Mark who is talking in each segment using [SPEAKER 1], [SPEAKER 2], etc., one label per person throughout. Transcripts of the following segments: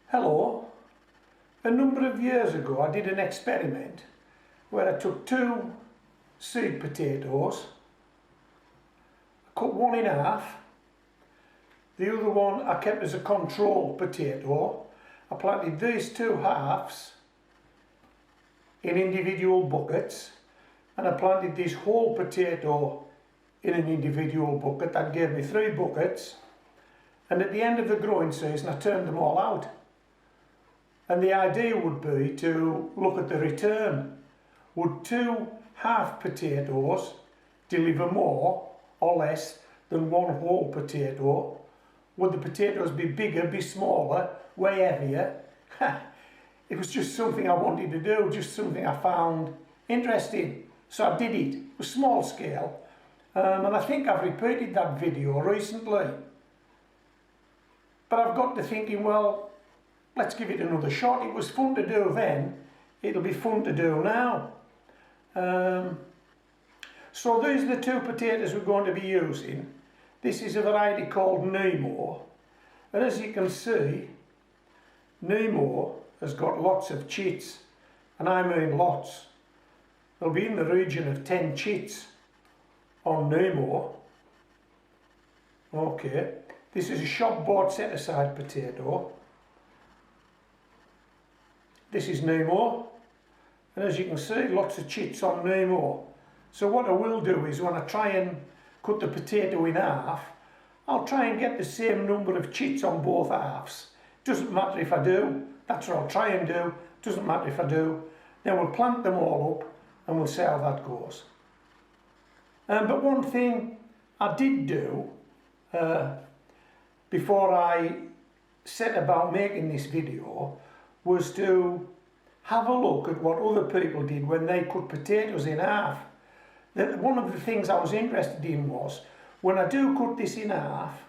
[SPEAKER 1] Hello. A number of years ago I did an experiment where I took two seed potatoes, cut one in half, the other one I kept as a control potato. I planted these two halves in individual buckets and I planted this whole potato in an individual bucket. That gave me 3 buckets, and at the end of the growing season I turned them all out. And the idea would be to look at the return. Would 2 half potatoes deliver more or less than 1 whole potato? Would the potatoes be bigger, be smaller, weigh heavier? It was just something I wanted to do, just something I found interesting. So I did it. It was small scale. And I think I've repeated that video recently. But I've got to thinking, well, let's give it another shot. It was fun to do then, it'll be fun to do now. So these are the 2 potatoes we're going to be using. This is a variety called Nemo, and as you can see, Nemo has got lots of chits, and I mean lots. There'll be in the region of 10 chits on Nemo. Okay, this is a shop bought set aside potato. This is Nemo, and as you can see, lots of chits on Nemo. So what I will do is when I try and cut the potato in half, I'll try and get the same number of chits on both halves. Doesn't matter if I do, that's what I'll try and do. Doesn't matter if I do. Then we'll plant them all up and we'll see how that goes. But one thing I did do before I set about making this video was to have a look at what other people did when they cut potatoes in half. One of the things I was interested in was, when I do cut this in half,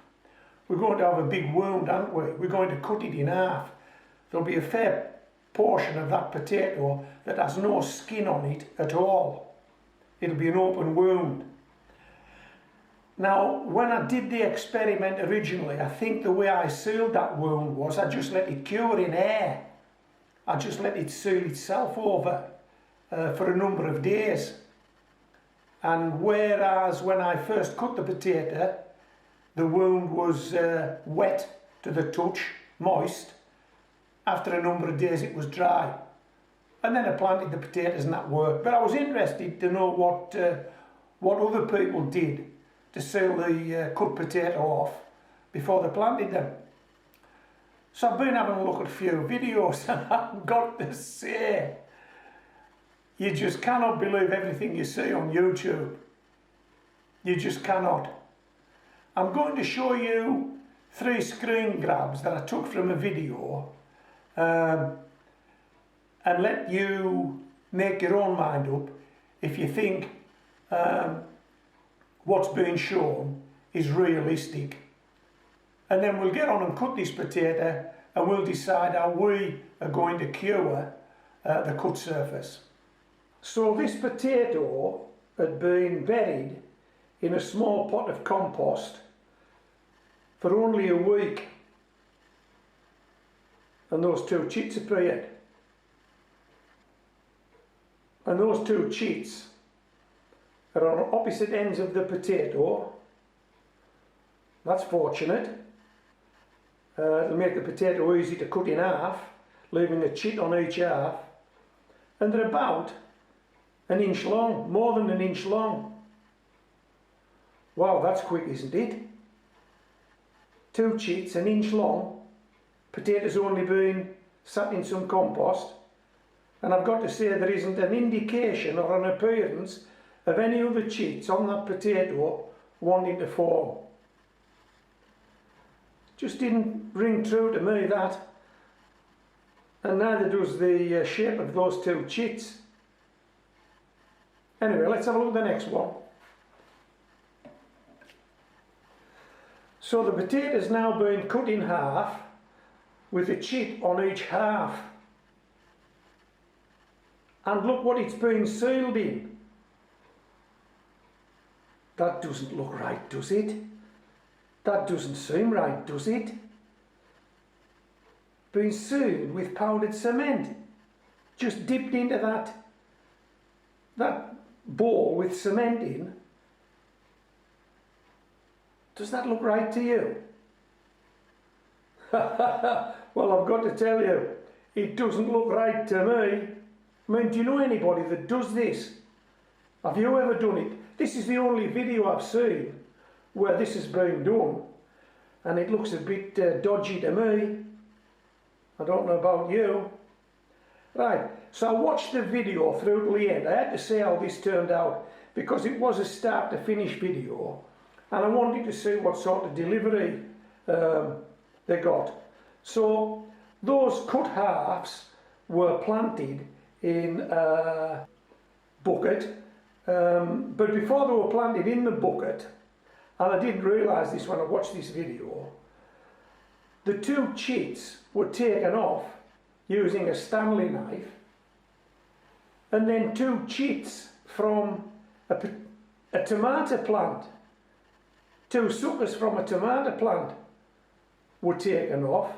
[SPEAKER 1] we're going to have a big wound, aren't we? We're going to cut it in half. There'll be a fair portion of that potato that has no skin on it at all. It'll be an open wound. Now, when I did the experiment originally, I think the way I sealed that wound was I just let it cure in air. I just let it seal itself over for a number of days. And whereas when I first cut the potato, the wound was wet to the touch, moist, after a number of days it was dry. And then I planted the potatoes and that worked. But I was interested to know what other people did to seal the cut potato off before they planted them. So I've been having a look at a few videos and I've got to say, you just cannot believe everything you see on YouTube. You just cannot. I'm going to show you 3 screen grabs that I took from a video and let you make your own mind up if you think what's being shown is realistic. And then we'll get on and cut this potato and we'll decide how we are going to cure the cut surface. So this potato had been buried in a small pot of compost for only a week, and those 2 chits appeared. And those 2 chits are on opposite ends of the potato. That's fortunate. It'll make the potato easy to cut in half, leaving a chit on each half. And they're about an inch long, more than an inch long. Wow, that's quick, isn't it? 2 chits, an inch long, potatoes only being sat in some compost. And I've got to say, there isn't an indication or an appearance of any other chits on that potato wanting to form. Just didn't ring true to me, that. And neither does the shape of those 2 chits. Anyway, let's have a look at the next one. So the potato's now been cut in half with a chit on each half. And look what it's been sealed in. That doesn't look right, does it? That doesn't seem right, does it? been sealed with powdered cement. Just dipped into that bowl with cement in. Does that look right to you? Well, I've got to tell you, it doesn't look right to me. I mean, do you know anybody that does this? Have you ever done it? This is the only video I've seen where this has been done, and it looks a bit dodgy to me. I don't know about you. Right, so I watched the video through to the end. I had to see how this turned out because it was a start to finish video, and I wanted to see what sort of delivery they got. So those cut halves were planted in a bucket, but before they were planted in the bucket, and I didn't realise this when I watched this video, the two chits were taken off using a Stanley knife, and then two chits from a tomato plant, two suckers from a tomato plant were taken off,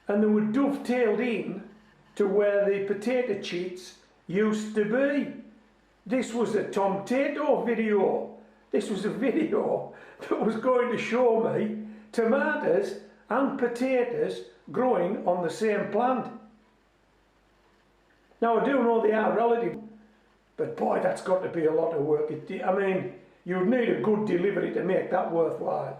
[SPEAKER 1] and they were dovetailed in to where the potato chits used to be. This was a tomato video. This was a video that was going to show me tomatoes and potatoes growing on the same plant. Now I do know they are relative, but boy, that's got to be a lot of work. I mean, you'd need a good delivery to make that worthwhile.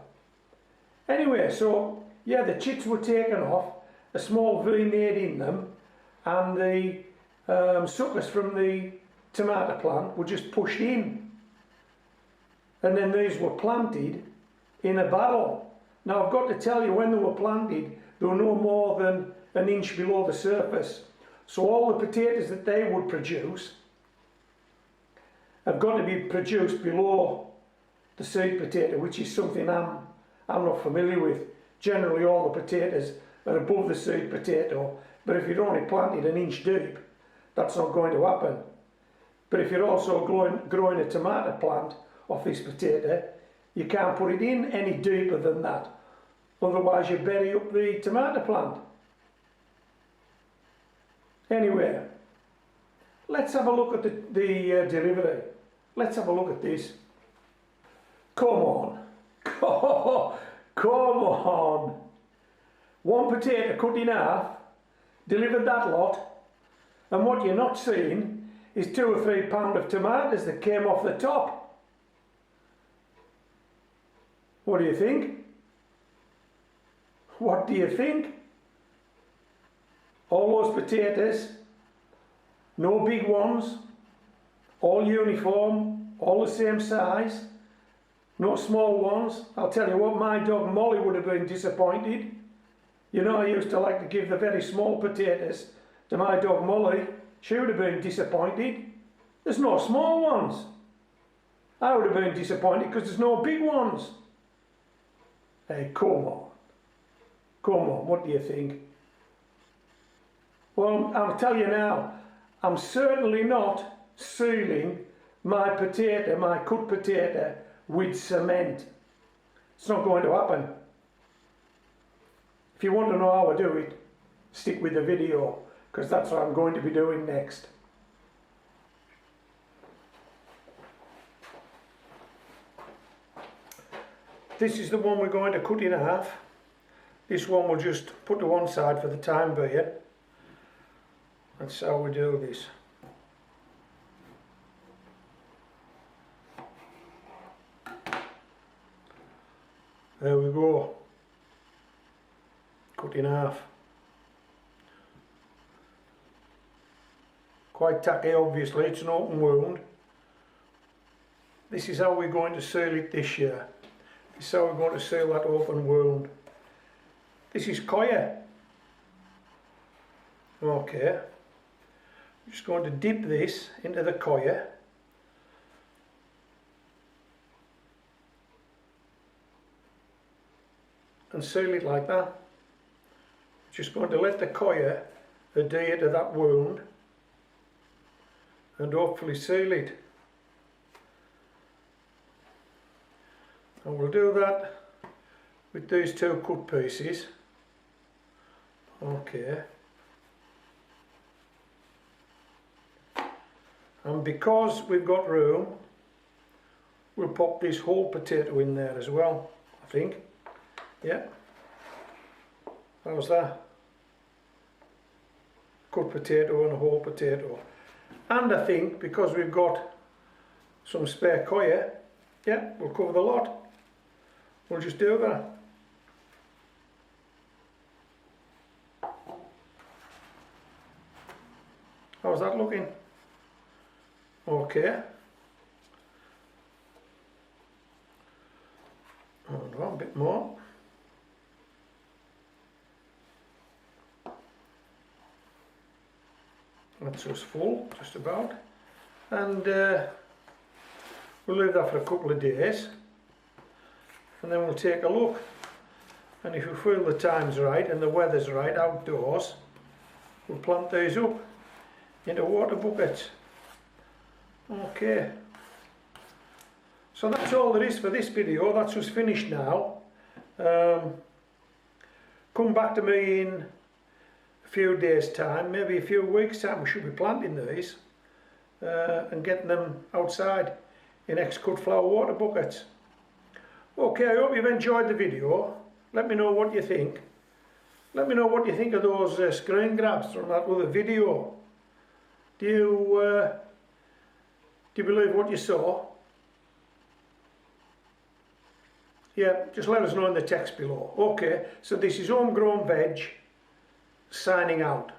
[SPEAKER 1] Anyway, so yeah, the chits were taken off, a small V made in them, and the suckers from the tomato plant were just pushed in. And then these were planted in a barrel. Now I've got to tell you, when they were planted, they were no more than an inch below the surface. So all the potatoes that they would produce have got to be produced below the seed potato, which is something I'm not familiar with. Generally all the potatoes are above the seed potato, but if you're only planted an inch deep, that's not going to happen. But if you're also growing a tomato plant off this potato, you can't put it in any deeper than that, otherwise you bury up the tomato plant. Anyway, let's have a look at the delivery. Let's have a look at this. Come on. Come on. One potato cut in half, delivered that lot, and what you're not seeing is 2 or 3 pounds of tomatoes that came off the top. What do you think? What do you think? All those potatoes, no big ones, all uniform, all the same size, no small ones. I'll tell you what, my dog Molly would have been disappointed. You know, I used to like to give the very small potatoes to my dog Molly. She would have been disappointed. There's no small ones. I would have been disappointed because there's no big ones. Hey, come on. Come on, what do you think? Well, I'll tell you now, I'm certainly not sealing my potato, my cut potato, with cement. It's not going to happen. If you want to know how I do it, stick with the video, because that's what I'm going to be doing next. This is the one we're going to cut in half. This one we'll just put to one side for the time being. That's how we do this. There we go. Cut in half. Quite tacky, obviously, it's an open wound. This is how we're going to seal it this year. This is how we're going to seal that open wound. This is coir. Okay. I'm just going to dip this into the coir. And seal it like that. Just going to let the coir adhere to that wound and hopefully seal it. And we'll do that with these 2 cut pieces. Okay. And because we've got room, we'll pop this whole potato in there as well, I think. Yeah. How's that? Cut potato and a whole potato. And I think because we've got some spare coir, yeah, we'll cover the lot. We'll just do that. How's that looking? Okay. Hold on, a bit more. That's us full, just about. And we'll leave that for a couple of days. And then we'll take a look. And if we feel the time's right and the weather's right outdoors, we'll plant these up into water buckets. Okay. So that's all there is for this video. That's us finished now. Come back to me in a few days time, maybe a few weeks time. We should be planting these and getting them outside in ex-cut flower water buckets. Okay, I hope you've enjoyed the video. Let me know what you think. Let me know what you think of those screen grabs from that other video. Do you believe what you saw? Yeah, just let us know in the text below. Okay, so this is Homegrown Veg signing out.